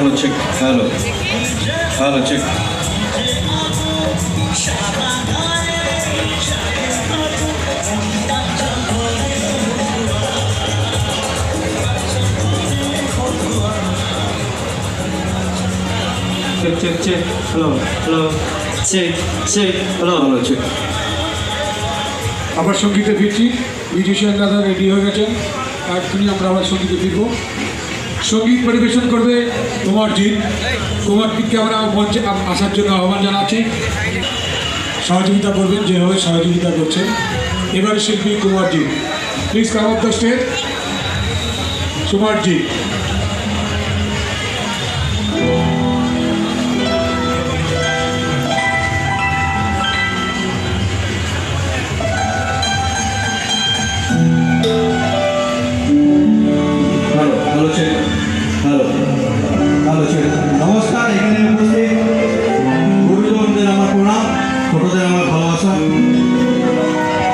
Hello, check. Hello. Hello, check. Check, check, check. Hello, hello. Check, check. Hello, hello, check. আবার সঙ্গীতে ফিরছি। Musician দাদা ready হয়ে গেছেন, এখনই আমরা আবার সঙ্গীতে ফিরব। সঙ্গীত পরিবেশন করবে কুমারজিৎ। কুমারজিৎকে আমরা মঞ্চে আসার জন্য আহ্বান জানাচ্ছি। সহযোগিতা করবেন যেভাবে সহযোগিতা করছেন। এবারে শিল্পী Kumarjit, please come of the stage. Kumarjit. নমস্কার, এখানে উপস্থিত গুরুজনদের আমার প্রণাম, ছোটদের আমার ভালোবাসা।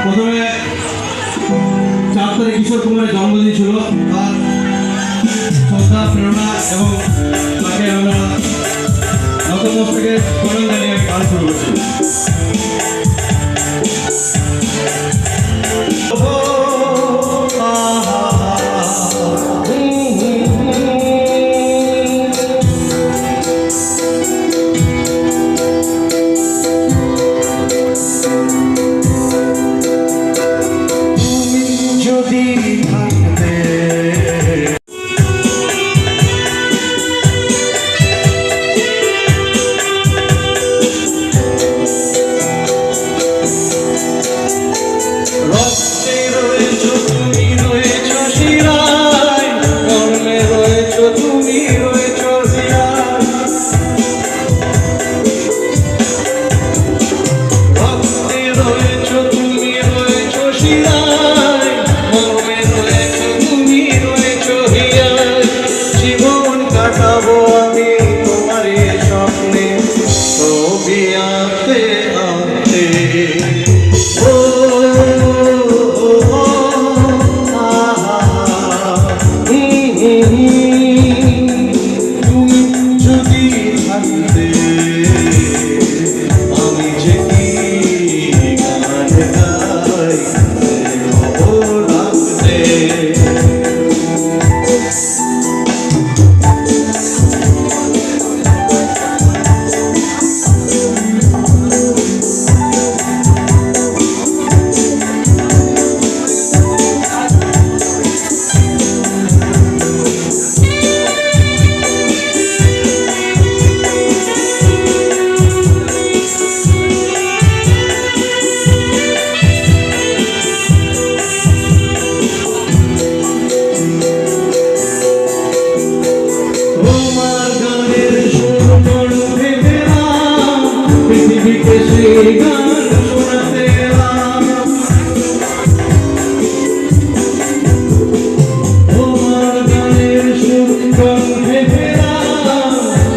প্রথমে 4 তারিখ কিশোর কুমারের জন্মদিন ছিল, তার শ্রদ্ধা প্রেরণা এবং তাকে আমরা নতমস্তকে প্রণাম জানিয়ে আমি গান শুরু করছি।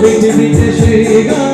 পৃথিবীতে সেই গান